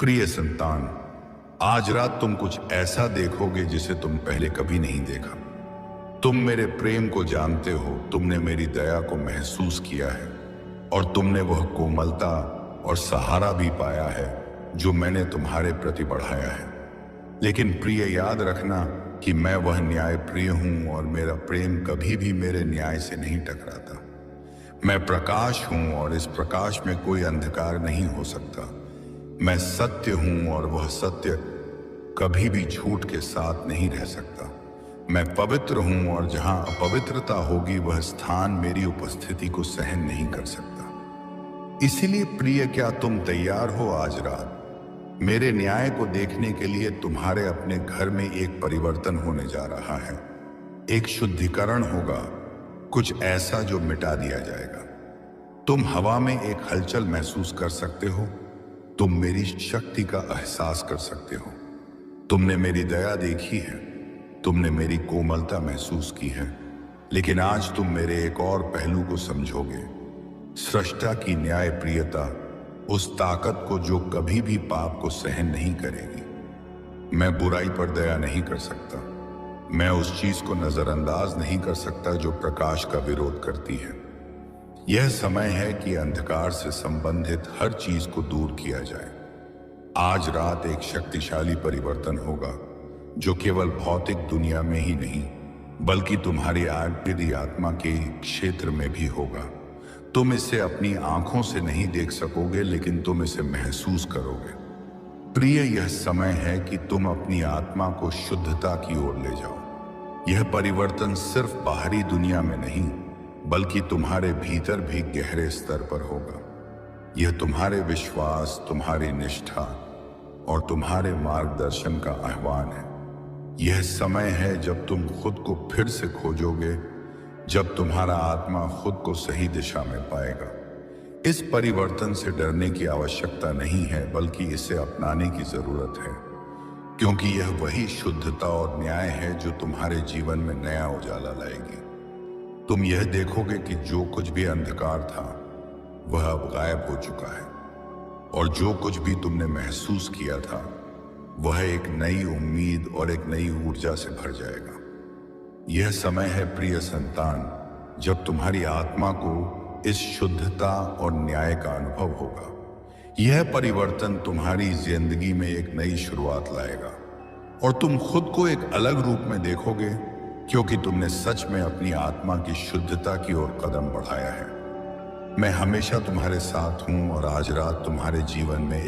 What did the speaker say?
प्रिय संतान, आज रात तुम कुछ ऐसा देखोगे जिसे तुम पहले कभी नहीं देखा। तुम मेरे प्रेम को जानते हो, तुमने मेरी दया को महसूस किया है और तुमने वह कोमलता और सहारा भी पाया है जो मैंने तुम्हारे प्रति बढ़ाया है। लेकिन प्रिय, याद रखना कि मैं वह न्याय प्रिय हूं और मेरा प्रेम कभी भी मेरे न्याय से नहीं टकराता। मैं प्रकाश हूं और इस प्रकाश में कोई अंधकार नहीं हो सकता। मैं सत्य हूं और वह सत्य कभी भी झूठ के साथ नहीं रह सकता। मैं पवित्र हूं और जहां अपवित्रता होगी वह स्थान मेरी उपस्थिति को सहन नहीं कर सकता। इसीलिए प्रिय, क्या तुम तैयार हो आज रात मेरे न्याय को देखने के लिए? तुम्हारे अपने घर में एक परिवर्तन होने जा रहा है, एक शुद्धिकरण होगा, कुछ ऐसा जो मिटा दिया जाएगा। तुम हवा में एक हलचल महसूस कर सकते हो, तुम मेरी शक्ति का एहसास कर सकते हो। तुमने मेरी दया देखी है, तुमने मेरी कोमलता महसूस की है, लेकिन आज तुम मेरे एक और पहलू को समझोगे, सृष्टा की न्याय प्रियता, उस ताकत को जो कभी भी पाप को सहन नहीं करेगी। मैं बुराई पर दया नहीं कर सकता, मैं उस चीज को नजरअंदाज नहीं कर सकता जो प्रकाश का विरोध करती है। यह समय है कि अंधकार से संबंधित हर चीज को दूर किया जाए। आज रात एक शक्तिशाली परिवर्तन होगा जो केवल भौतिक दुनिया में ही नहीं बल्कि तुम्हारी आत्मा के क्षेत्र में भी होगा। तुम इसे अपनी आंखों से नहीं देख सकोगे, लेकिन तुम इसे महसूस करोगे। प्रिय, यह समय है कि तुम अपनी आत्मा को शुद्धता की ओर ले जाओ। यह परिवर्तन सिर्फ बाहरी दुनिया में नहीं बल्कि तुम्हारे भीतर भी गहरे स्तर पर होगा। यह तुम्हारे विश्वास, तुम्हारी निष्ठा और तुम्हारे मार्गदर्शन का आह्वान है। यह समय है जब तुम खुद को फिर से खोजोगे, जब तुम्हारा आत्मा खुद को सही दिशा में पाएगा। इस परिवर्तन से डरने की आवश्यकता नहीं है बल्कि इसे अपनाने की जरूरत है, क्योंकि यह वही शुद्धता और न्याय है जो तुम्हारे जीवन में नया उजाला लाएगी। तुम यह देखोगे कि जो कुछ भी अंधकार था वह अब गायब हो चुका है और जो कुछ भी तुमने महसूस किया था वह एक नई उम्मीद और एक नई ऊर्जा से भर जाएगा। यह समय है प्रिय संतान, जब तुम्हारी आत्मा को इस शुद्धता और न्याय का अनुभव होगा। यह परिवर्तन तुम्हारी जिंदगी में एक नई शुरुआत लाएगा और तुम खुद को एक अलग रूप में देखोगे, क्योंकि तुमने सच में अपनी आत्मा की शुद्धता की ओर कदम बढ़ाया है। मैं हमेशा तुम्हारे साथ हूं और आज रात तुम्हारे जीवन में